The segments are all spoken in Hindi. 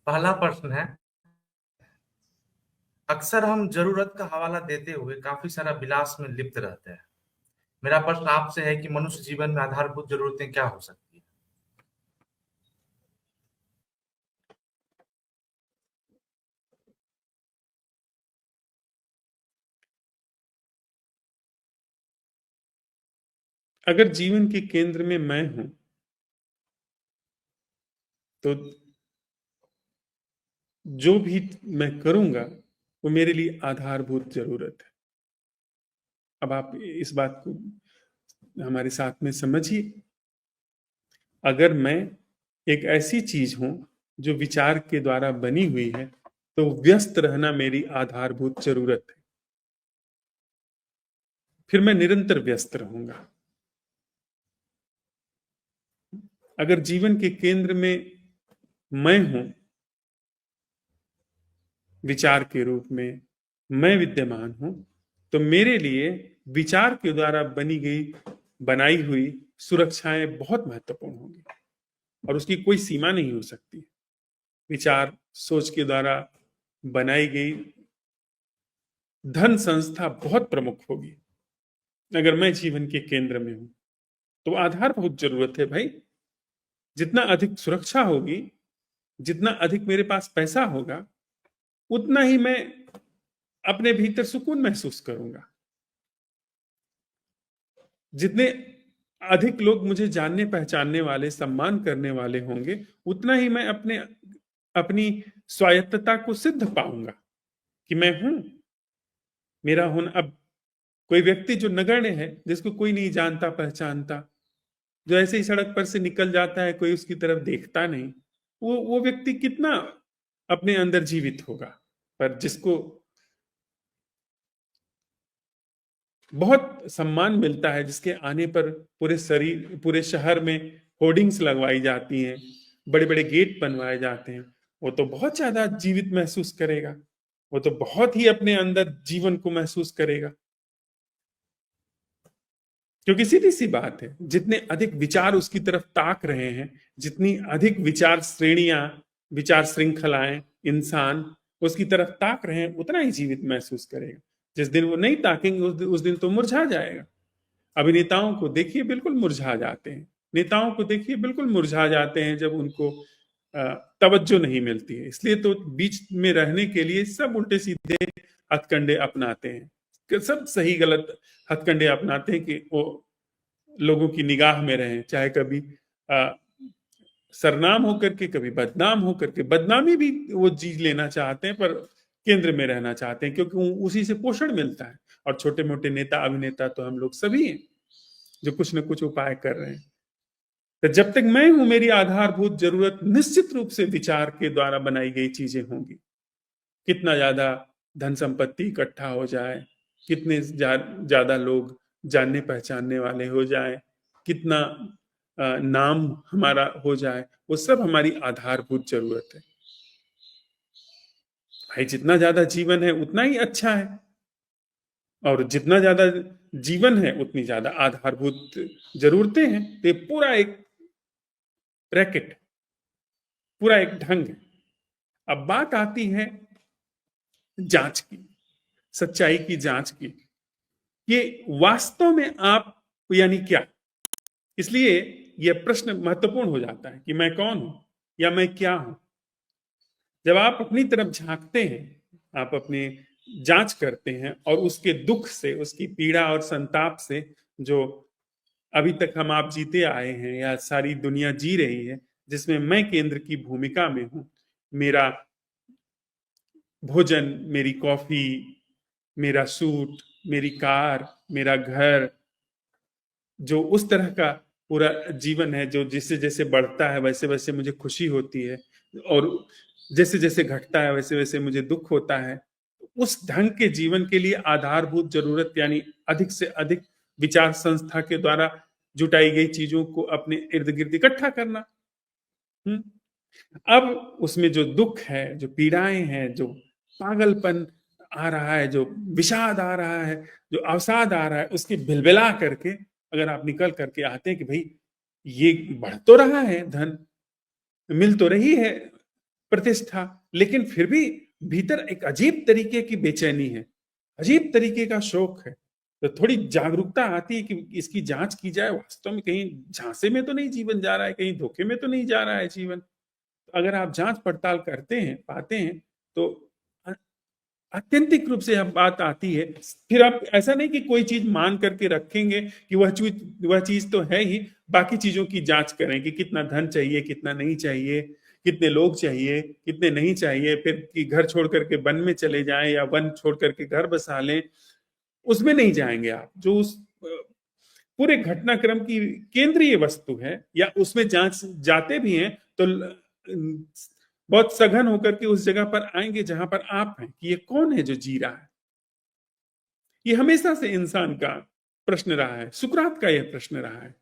पहला प्रश्न है, अक्सर हम जरूरत का हवाला देते हुए काफी सारा विलास में लिप्त रहते हैं। मेरा प्रश्न आपसे है कि मनुष्य जीवन में आधारभूत जरूरतें क्या हो सकती है? अगर जीवन के केंद्र में मैं हूं तो जो भी मैं करूंगा वो मेरे लिए आधारभूत जरूरत है। अब आप इस बात को हमारे साथ में समझिए। अगर मैं एक ऐसी चीज हूं जो विचार के द्वारा बनी हुई है तो व्यस्त रहना मेरी आधारभूत जरूरत है। फिर मैं निरंतर व्यस्त रहूंगा। अगर जीवन के केंद्र में मैं हूं विचार के रूप में, मैं विद्यमान हूं, तो मेरे लिए विचार के द्वारा बनाई हुई सुरक्षाएं बहुत महत्वपूर्ण होंगी और उसकी कोई सीमा नहीं हो सकती। विचार सोच के द्वारा बनाई गई धन संस्था बहुत प्रमुख होगी। अगर मैं जीवन के केंद्र में हूं तो आधारभूत जरूरत है भाई। जितना अधिक सुरक्षा होगी, जितना अधिक मेरे पास पैसा होगा, उतना ही मैं अपने भीतर सुकून महसूस करूंगा। जितने अधिक लोग मुझे जानने पहचानने वाले, सम्मान करने वाले होंगे, उतना ही मैं अपनी स्वायत्तता को सिद्ध पाऊंगा कि मैं हूं। मेरा होना। अब कोई व्यक्ति जो नगण्य है, जिसको कोई नहीं जानता पहचानता, जो ऐसे ही सड़क पर से निकल जाता है, कोई उसकी तरफ देखता नहीं, वो व्यक्ति कितना अपने अंदर जीवित होगा। पर जिसको बहुत सम्मान मिलता है, जिसके आने पर पूरे शहर में होर्डिंग्स लगवाई जाती हैं, बड़े बड़े गेट बनवाए जाते हैं, वो तो बहुत ज्यादा जीवित महसूस करेगा। वो तो बहुत ही अपने अंदर जीवन को महसूस करेगा। क्योंकि सीधी सी बात है, जितने अधिक विचार उसकी तरफ ताक रहे हैं, जितनी अधिक विचार श्रेणियां, विचार श्रृंखलाएं, इंसान उसकी तरफ ताक रहे हैं, उतना ही जीवित महसूस करेगा। जिस दिन वो नहीं ताकेंगे, उस दिन तो मुरझा जाएगा। अभिनेताओं को देखिए, बिल्कुल मुरझा जाते हैं। नेताओं को देखिए, बिल्कुल मुरझा जाते हैं जब उनको तवज्जो नहीं मिलती है। इसलिए तो बीच में रहने के लिए सब उल्टे सीधे हथकंडे अपनाते हैं, सब सही गलत हथकंडे अपनाते हैं कि वो लोगों की निगाह में रहें। चाहे कभी सरनाम होकर के, कभी बदनाम होकर के। बदनामी भी वो जीत लेना चाहते हैं, पर केंद्र में रहना चाहते हैं, क्योंकि उसी से पोषण मिलता है। और छोटे मोटे नेता अभिनेता तो हम लोग सभी हैं, जो कुछ न कुछ उपाय कर रहे हैं। तो जब तक मैं हूं, मेरी आधारभूत जरूरत निश्चित रूप से विचार के द्वारा बनाई गई चीजें होंगी। कितना ज्यादा धन संपत्ति इकट्ठा हो जाए, कितने ज्यादा लोग जानने पहचानने वाले हो जाए, कितना नाम हमारा हो जाए, वो सब हमारी आधारभूत जरूरत है। भाई जितना ज्यादा जीवन है उतना ही अच्छा है, और जितना ज्यादा जीवन है उतनी ज्यादा आधारभूत जरूरतें हैं। तो ये पूरा एक रैकेट, पूरा एक ढंग है। अब बात आती है जांच की, सच्चाई की जांच की। ये वास्तव में आप यानी क्या। इसलिए यह प्रश्न महत्वपूर्ण हो जाता है कि मैं कौन हूं या मैं क्या हूं। जब आप अपनी तरफ झांकते हैं, आप अपनी जांच करते हैं और उसके दुख से, उसकी पीड़ा और संताप से, जो अभी तक हम आप जीते आए हैं या सारी दुनिया जी रही है, जिसमें मैं केंद्र की भूमिका में हूं, मेरा भोजन, मेरी कॉफी, मेरा सूट, मेरी कार, मेरा घर, जो उस तरह का पूरा जीवन है, जो जैसे जैसे बढ़ता है वैसे वैसे मुझे खुशी होती है, और जैसे जैसे घटता है वैसे वैसे मुझे दुख होता है। उस ढंग के जीवन के लिए आधारभूत जरूरत यानी अधिक से अधिक विचार संस्था के द्वारा जुटाई गई चीजों को अपने इर्द गिर्द इकट्ठा करना। हम्म। अब उसमें जो दुख है, जो पीड़ाएं हैं, जो पागलपन आ रहा है, जो विषाद आ रहा है, जो अवसाद आ रहा है, उसकी बिलबिला करके अगर आप निकल करके आते हैं कि भाई ये बढ़ तो रहा है, धन मिल तो रही है, प्रतिष्ठा, लेकिन फिर भी भीतर एक अजीब तरीके की बेचैनी है, अजीब तरीके का शौक है। तो थोड़ी जागरूकता आती है कि इसकी जांच की जाए, वास्तव में कहीं झांसे में तो नहीं जीवन जा रहा है, कहीं धोखे में तो नहीं जा रहा है जीवन। अगर आप जांच पड़ताल करते हैं, पाते हैं, तो आत्यंतिक रूप से अब बात आती है। फिर आप ऐसा नहीं कि कोई चीज मान करके रखेंगे कि वह चीज तो है ही, बाकी चीजों की जांच करें कि कितना धन चाहिए, कितना नहीं चाहिए, कितने लोग चाहिए, कितने नहीं चाहिए, फिर कि घर छोड़ करके वन में चले जाएं या वन छोड़ करके घर बसा लें, उसमें नहीं जाएंगे आप। जो उस पूरे घटनाक्रम की केंद्रीय वस्तु है, या उसमें जांच जाते भी हैं तो बहुत सघन होकर के उस जगह पर आएंगे जहां पर आप हैं, कि ये कौन है जो जी रहा है। ये हमेशा से इंसान का प्रश्न रहा है, सुकरात का यह प्रश्न रहा है,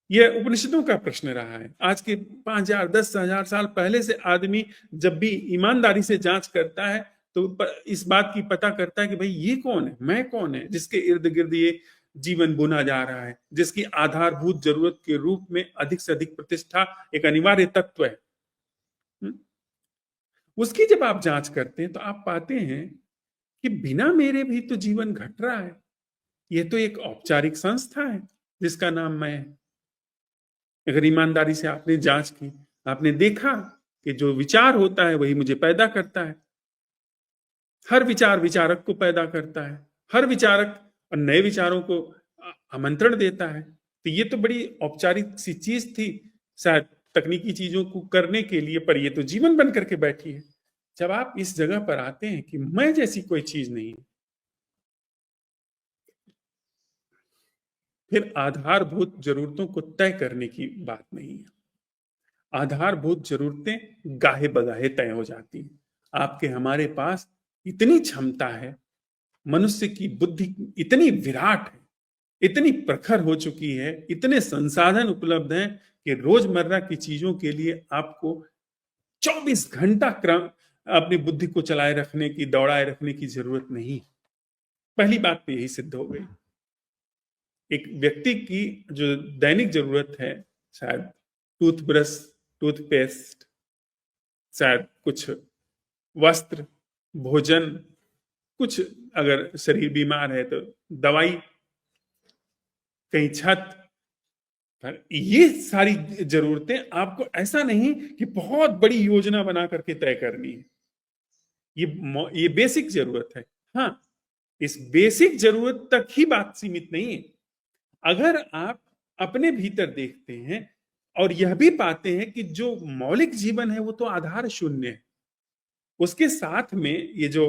यह उपनिषदों का प्रश्न रहा है। आज के 5,000 10,000 साल पहले से आदमी जब भी ईमानदारी से जांच करता है तो इस बात की पता करता है कि भाई ये कौन है, मैं कौन है, जिसके इर्द गिर्द ये जीवन बुना जा रहा है, जिसकी आधारभूत जरूरत के रूप में अधिक से अधिक प्रतिष्ठा एक अनिवार्य तत्व है। उसकी जब आप जांच करते हैं तो आप पाते हैं कि बिना मेरे भी तो जीवन घट रहा है। यह तो एक औपचारिक संस्था है जिसका नाम मैं है। अगर ईमानदारी से आपने जांच की, आपने देखा कि जो विचार होता है वही मुझे पैदा करता है। हर विचार विचारक को पैदा करता है, हर विचारक और नए विचारों को आमंत्रण देता है। तो ये तो बड़ी औपचारिक सी चीज थी शायद तकनीकी चीजों को करने के लिए, पर ये तो जीवन बन करके बैठी है। जब आप इस जगह पर आते हैं कि मैं जैसी कोई चीज नहीं है, फिर आधारभूत जरूरतों को तय करने की बात नहीं है। आधारभूत जरूरतें गाहे बगाहे तय हो जाती हैं। आपके हमारे पास इतनी क्षमता है, मनुष्य की बुद्धि इतनी विराट है, इतनी प्रखर हो चुकी है, इतने संसाधन उपलब्ध हैं कि रोजमर्रा की चीजों के लिए आपको 24 घंटा क्रम अपनी बुद्धि को चलाए रखने की, दौड़ाए रखने की जरूरत नहीं। पहली बात तो यही सिद्ध हो गई। एक व्यक्ति की जो दैनिक जरूरत है, शायद टूथब्रश, टूथपेस्ट, शायद कुछ वस्त्र, भोजन, कुछ अगर शरीर बीमार है तो दवाई, कहीं छत, ये सारी जरूरतें आपको ऐसा नहीं कि बहुत बड़ी योजना बना करके तय करनी है। ये बेसिक जरूरत है। हाँ, इस बेसिक जरूरत तक ही बात सीमित नहीं है। अगर आप अपने भीतर देखते हैं और यह भी पाते हैं कि जो मौलिक जीवन है वो तो आधार शून्य है, उसके साथ में ये जो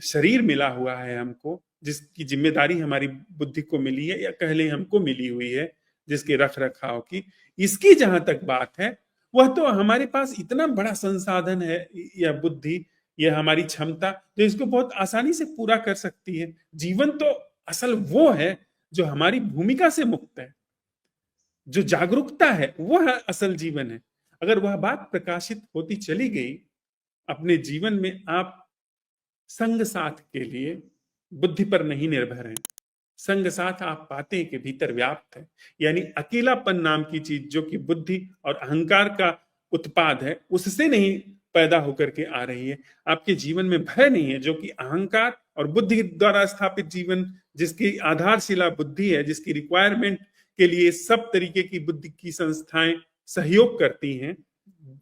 शरीर मिला हुआ है हमको, जिसकी जिम्मेदारी हमारी बुद्धि को मिली है, या कह लें हमको मिली हुई है, जिसके रख रखाव की, इसकी जहां तक बात है, वह तो हमारे पास इतना बड़ा संसाधन है, यह बुद्धि, यह हमारी क्षमता, जो इसको बहुत आसानी से पूरा कर सकती है। जीवन तो असल वो है जो हमारी भूमिका से मुक्त है, जो जागरूकता है वह असल जीवन है। अगर वह बात प्रकाशित होती चली गई, अपने जीवन में आप संग साथ के लिए बुद्धि पर नहीं निर्भर हैं, संग साथ आप पाते हैं कि भीतर व्याप्त है। यानी अकेलापन नाम की चीज जो कि बुद्धि और अहंकार का उत्पाद है, उससे नहीं पैदा होकर के आ रही है। आपके जीवन में भय नहीं है, जो कि अहंकार और बुद्धि द्वारा स्थापित जीवन, जिसकी आधारशिला बुद्धि है, जिसकी रिक्वायरमेंट के लिए सब तरीके की बुद्धि की संस्थाएं सहयोग करती हैं,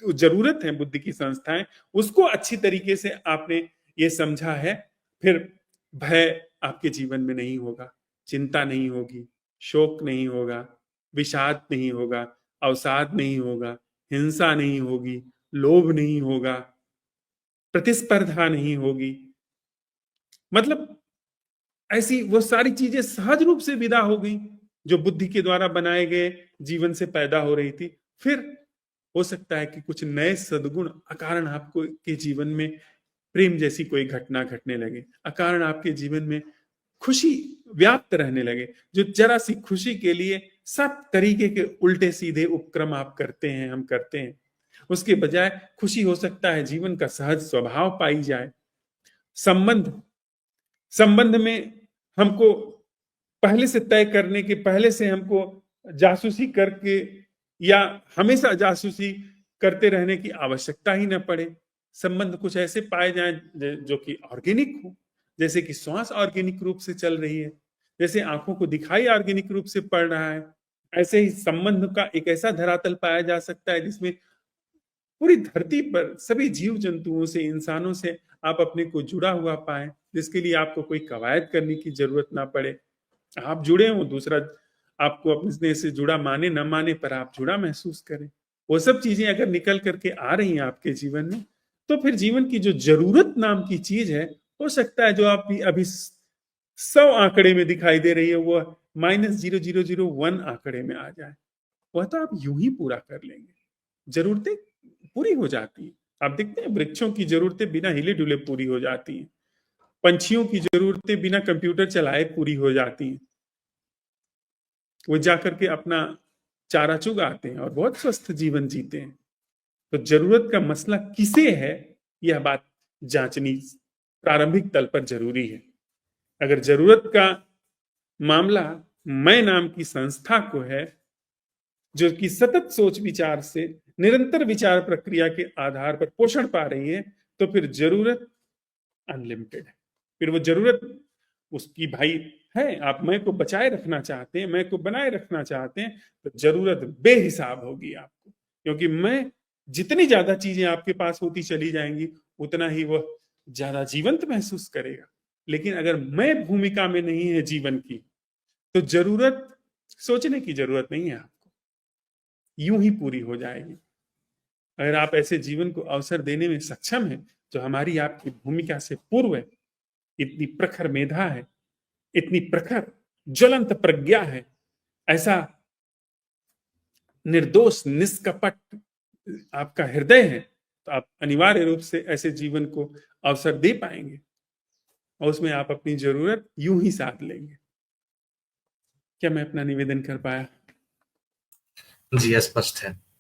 जरूरत है बुद्धि की संस्थाएं, उसको अच्छी तरीके से आपने ये समझा है, फिर भय आपके जीवन में नहीं होगा, चिंता नहीं होगी, शोक नहीं होगा, विषाद नहीं होगा, अवसाद नहीं होगा, हिंसा नहीं होगी, लोभ नहीं होगा, प्रतिस्पर्धा नहीं होगी। मतलब ऐसी वो सारी चीजें सहज रूप से विदा हो गई जो बुद्धि के द्वारा बनाए गए जीवन से पैदा हो रही थी। फिर हो सकता है कि कुछ नए सद्गुण अकारण आपको के जीवन में प्रेम जैसी कोई घटना घटने लगे, अकारण आपके जीवन में खुशी व्याप्त रहने लगे, जो जरा सी खुशी के लिए सब तरीके के उल्टे सीधे उपक्रम आप करते हैं, हम करते हैं। उसके बजाय खुशी हो सकता है जीवन का सहज स्वभाव पाई जाए। संबंध में हमको पहले से तय करने के, पहले से हमको जासूसी करके या हमेशा जासूसी करते रहने की आवश्यकता ही न पड़े। संबंध कुछ ऐसे पाए जाएं जो कि ऑर्गेनिक हो, जैसे कि श्वास ऑर्गेनिक रूप से चल रही है, जैसे आंखों को दिखाई ऑर्गेनिक रूप से पड़ रहा है, ऐसे ही संबंध का एक ऐसा धरातल पाया जा सकता है जिसमें पूरी धरती पर सभी जीव जंतुओं से, इंसानों से आप अपने को जुड़ा हुआ पाए, जिसके लिए आपको कोई कवायद करने की जरूरत ना पड़े। आप जुड़े हो, दूसरा आपको अपने से जुड़ा माने न माने, पर आप जुड़ा महसूस करें। वो सब चीजें अगर निकल करके आ रही हैं आपके जीवन में, तो फिर जीवन की जो जरूरत नाम की चीज है, हो सकता है जो आप अभी 100 आंकड़े में दिखाई दे रही है, वो -0001 आंकड़े में आ जाए। वह तो आप यूं ही पूरा कर लेंगे। जरूरतें पूरी हो जाती हैं। आप देखते हैं वृक्षों की जरूरतें बिना हिले डुले पूरी हो जाती हैं। पंछियों की जरूरतें बिना कंप्यूटर चलाए पूरी हो जाती हैं। वो जाकर के अपना चारा चुगाते हैं और बहुत स्वस्थ जीवन जीते हैं। तो जरूरत का मसला किसे है, यह बात जांचनी प्रारंभिक तल पर जरूरी है। अगर जरूरत का मामला मैं नाम की संस्था को है, जो कि सतत सोच विचार से निरंतर विचार प्रक्रिया के आधार पर पोषण पा रही है, तो फिर जरूरत अनलिमिटेड है। फिर वो जरूरत उसकी भाई है, आप मैं को बचाए रखना चाहते हैं, मैं को बनाए रखना चाहते हैं, तो जरूरत बेहिसाब होगी आपको, क्योंकि मैं जितनी ज्यादा चीजें आपके पास होती चली जाएंगी, उतना ही वह ज्यादा जीवंत महसूस करेगा। लेकिन अगर मैं भूमिका में नहीं है जीवन की, तो जरूरत सोचने की जरूरत नहीं है, आपको यूं ही पूरी हो जाएगी। अगर आप ऐसे जीवन को अवसर देने में सक्षम हैं, जो हमारी आपकी भूमिका से पूर्व है, इतनी प्रखर मेधा है, इतनी प्रखर ज्वलंत प्रज्ञा है, ऐसा निर्दोष निष्कपट आपका हृदय है, तो आप अनिवार्य रूप से ऐसे जीवन को अवसर दे पाएंगे और उसमें आप अपनी जरूरत यूं ही साध लेंगे। क्या मैं अपना निवेदन कर पाया? जी, स्पष्ट है।